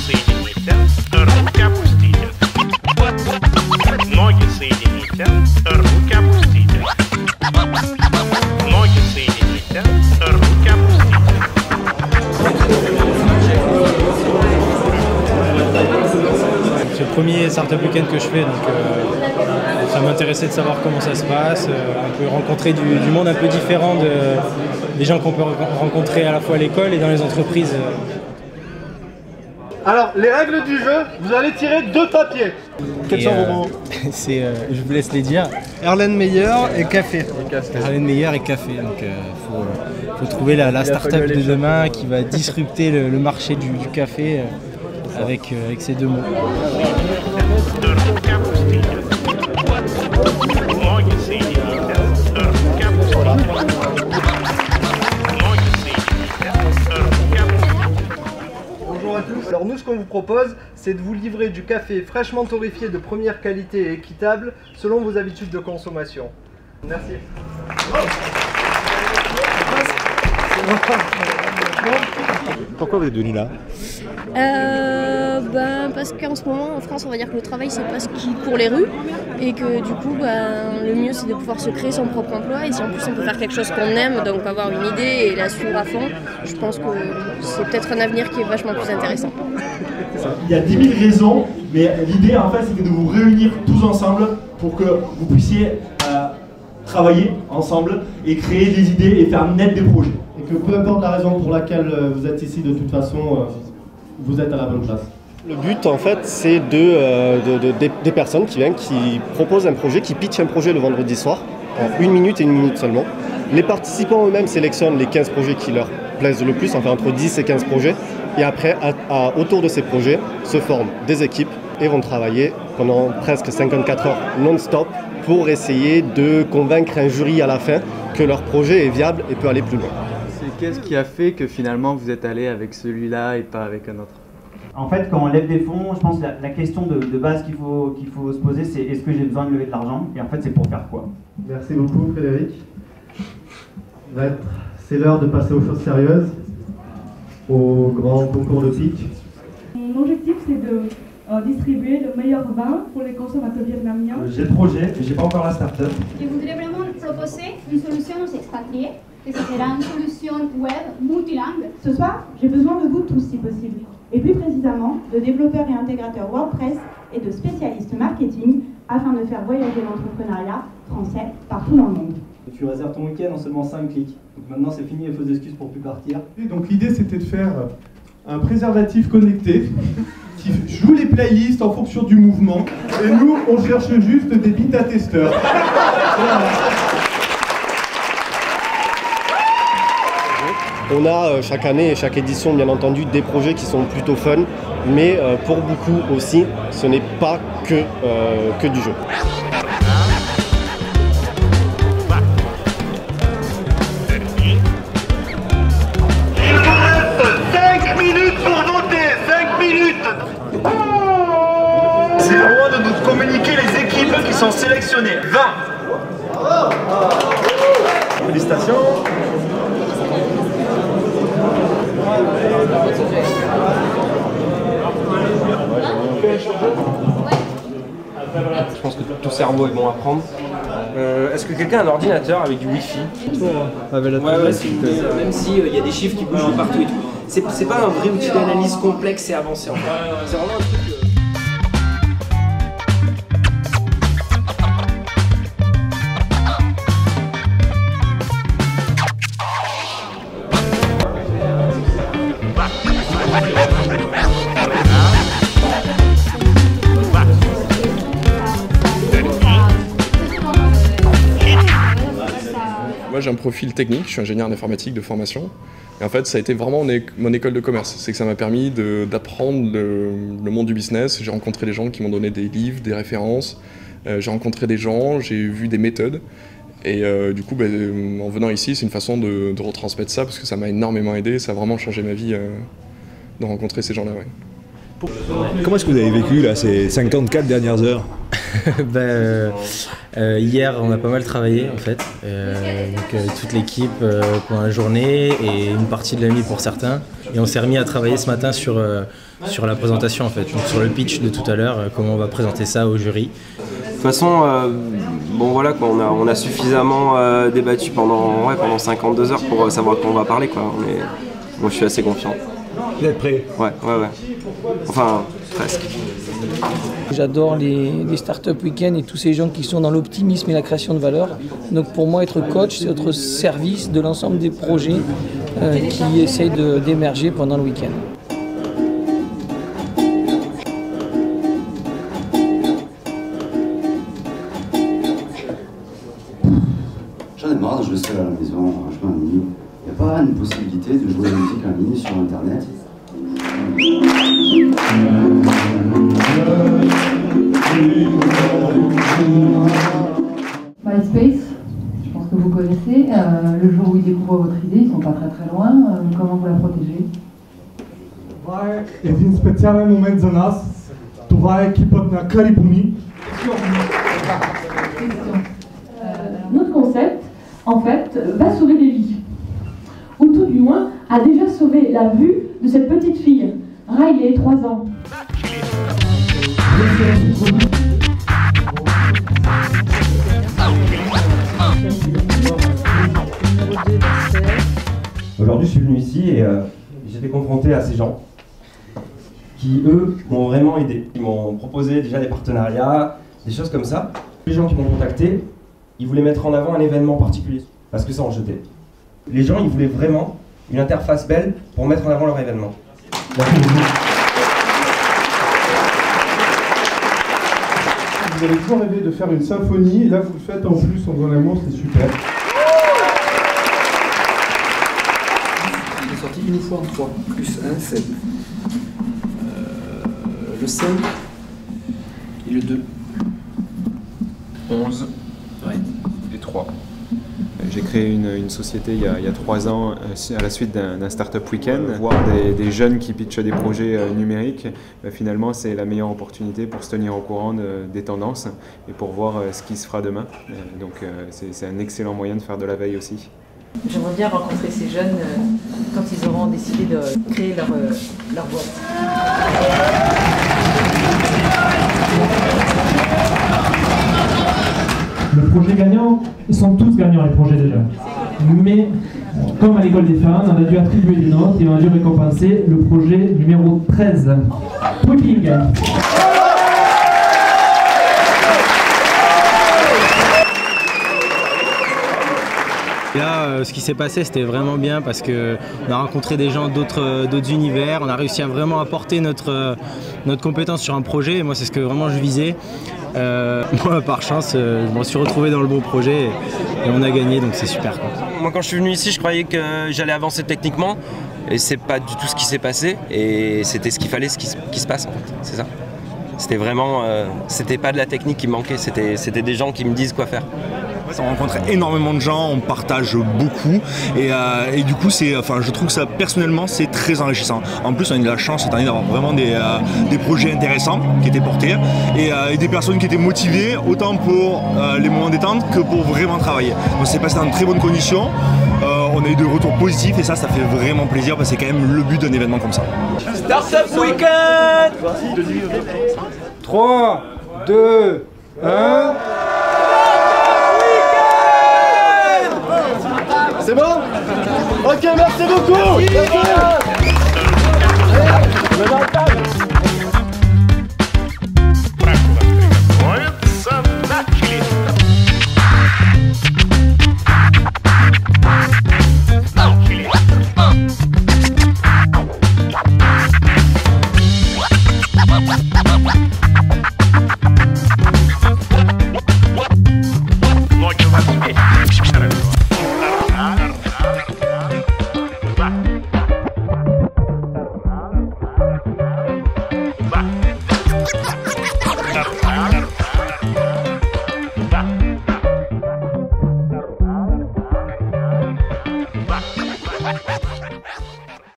соедините, руки опустите. Ноги соедините, руки опустите. Ноги соедините, руки опустите. C'est le premier Startup Weekend que je fais, donc ça m'intéressait de savoir comment ça se passe, un peu rencontrer du monde un peu différent des gens qu'on peut rencontrer à la fois à l'école et dans les entreprises. Alors, les règles du jeu, vous allez tirer 2 papiers. Quels sont vos mots? Je vous laisse les dire. Erlen Meyer et café. Erlen Meyer et café, donc faut trouver la startup de demain qui va disrupter le marché du café avec ces 2 mots. Bonjour à tous. Alors nous, ce qu'on vous propose, c'est de vous livrer du café fraîchement torréfié de première qualité et équitable selon vos habitudes de consommation. Merci. Pourquoi vous êtes venu là? Parce qu'en ce moment en France on va dire que le travail c'est pas ce qui court les rues et que du coup le mieux c'est de pouvoir se créer son propre emploi et si en plus on peut faire quelque chose qu'on aime, donc avoir une idée et la suivre à fond, je pense que c'est peut-être un avenir qui est vachement plus intéressant. Il y a 10 000 raisons, mais l'idée en fait c'était de vous réunir tous ensemble pour que vous puissiez travailler ensemble et créer des idées et faire naître des projets. Et que peu importe la raison pour laquelle vous êtes ici, de toute façon, vous êtes à la bonne place. Le but en fait c'est des personnes qui viennent, qui proposent un projet, qui pitchent un projet le vendredi soir, en 1 minute et 1 minute seulement. Les participants eux-mêmes sélectionnent les 15 projets qui leur plaisent le plus, enfin entre 10 et 15 projets. Et après, autour de ces projets, se forment des équipes et vont travailler pendant presque 54 heures non-stop pour essayer de convaincre un jury à la fin que leur projet est viable et peut aller plus loin. Qu'est-ce qui a fait que finalement vous êtes allé avec celui-là et pas avec un autre? En fait, quand on lève des fonds, je pense que la question de base qu'il faut se poser, c'est est-ce que j'ai besoin de lever de l'argent? Et en fait, c'est pour faire quoi? Merci beaucoup Frédéric. C'est l'heure de passer aux choses sérieuses, au grand concours de pitch. Mon objectif, c'est de distribuer le meilleur vin pour les consommateurs vietnamiens. J'ai le projet, mais j'ai pas encore la start-up. Je voudrais vraiment proposer une solution aux expatriés, que ce sera une solution web multilingue. Ce soir, j'ai besoin de vous tous si possible, et plus précisément de développeurs et intégrateurs WordPress et de spécialistes marketing afin de faire voyager l'entrepreneuriat français partout dans le monde. Tu réserves ton week-end en seulement 5 clics. Donc maintenant c'est fini les fausses excuses pour plus partir. Et donc l'idée c'était de faire un préservatif connecté qui joue les playlists en fonction du mouvement. Et nous on cherche juste des bêta-testeurs. On a chaque année et chaque édition bien entendu des projets qui sont plutôt fun, mais pour beaucoup aussi ce n'est pas que du jeu. Il vous reste 5 minutes pour voter, 5 minutes. C'est le moment de nous communiquer les équipes qui sont sélectionnées. 20. Félicitations. Je pense que tout cerveau est bon à prendre. Est-ce que quelqu'un a un ordinateur avec du wifi? Ouais, même si y a des chiffres qui bougent de partout et tout. C'est pas un vrai outil d'analyse complexe et avancé en fait. C'est vraiment un truc. Moi j'ai un profil technique, je suis ingénieur en informatique de formation et en fait ça a été vraiment mon école de commerce, c'est que ça m'a permis d'apprendre le monde du business. J'ai rencontré des gens qui m'ont donné des livres, des références, j'ai rencontré des gens, j'ai vu des méthodes et du coup en venant ici c'est une façon de retransmettre ça parce que ça m'a énormément aidé, ça a vraiment changé ma vie de rencontrer ces gens-là. Ouais. Comment est-ce que vous avez vécu là, ces 54 dernières heures? Hier, on a pas mal travaillé en fait, toute l'équipe pendant la journée et une partie de la nuit pour certains. Et on s'est remis à travailler ce matin sur la présentation en fait, donc sur le pitch de tout à l'heure, comment on va présenter ça au jury. De toute façon, bon voilà quoi, on a suffisamment débattu pendant 52 heures pour savoir de quoi on va parler quoi. Moi je suis assez confiant. Vous êtes prêts? Ouais. Enfin, presque. J'adore les Startup Weekend et tous ces gens qui sont dans l'optimisme et la création de valeur. Donc pour moi, être coach, c'est être service de l'ensemble des projets qui essayent d'émerger pendant le week-end. J'en ai marre de jouer seul à la maison, je m'ennuie. Il n'y a pas une possibilité de jouer la musique en ligne sur internet. MySpace, je pense que vous connaissez. Le jour où ils découvrent votre idée, ils sont pas très loin. Comment vous la protégez? Jest specjalny moment dla nas. To ekipa na Karibuni. Notre concept, en fait, va sauver des vies. Ou tout du moins, a déjà sauvé la vue de cette petite fille, Riley, 3 ans. Aujourd'hui, je suis venu ici et j'étais confronté à ces gens qui, eux, m'ont vraiment aidé. Ils m'ont proposé déjà des partenariats, des choses comme ça. Les gens qui m'ont contacté, ils voulaient mettre en avant un événement particulier, parce que ça en jetait. Les gens, ils voulaient vraiment une interface belle pour mettre en avant leur événement. Vous avez toujours rêvé de faire une symphonie, et là vous le faites en plus en faisant l'amour, c'est super. J'ai sorti une fois en 3, plus 1, 7. Le 5 et le 2. 11 et 3. J'ai créé une société il y a 3 ans à la suite d'un Startup Weekend. Voir des jeunes qui pitchent des projets numériques, finalement c'est la meilleure opportunité pour se tenir au courant des tendances et pour voir ce qui se fera demain. Donc c'est un excellent moyen de faire de la veille aussi. J'aimerais bien rencontrer ces jeunes quand ils auront décidé de créer leur boîte. Le projet gagnant, ils sont tous gagnants les projets déjà. Mais comme à l'école des fans, on a dû attribuer des notes et on a dû récompenser le projet numéro 13. Whipping. Là, ce qui s'est passé, c'était vraiment bien parce qu'on a rencontré des gens d'autres univers, on a réussi à vraiment apporter notre compétence sur un projet, et moi c'est ce que vraiment je visais. Moi, par chance, je me suis retrouvé dans le bon projet et on a gagné, donc c'est super. Moi, quand je suis venu ici, je croyais que j'allais avancer techniquement, et c'est pas du tout ce qui s'est passé, et c'était ce qu'il fallait, ce qui se passe en fait, c'est ça. C'était vraiment, c'était pas de la technique qui me manquait, c'était des gens qui me disent quoi faire. On rencontre énormément de gens, on partage beaucoup et du coup je trouve que ça personnellement c'est très enrichissant. En plus on a eu de la chance cette année d'avoir vraiment des projets intéressants qui étaient portés et des personnes qui étaient motivées autant pour les moments détente que pour vraiment travailler. Donc c'est passé dans de très bonnes conditions, on a eu des retours positifs et ça fait vraiment plaisir parce que c'est quand même le but d'un événement comme ça. Startup Weekend 3, 2, 1... C'est bon? Ok, merci beaucoup! Merci.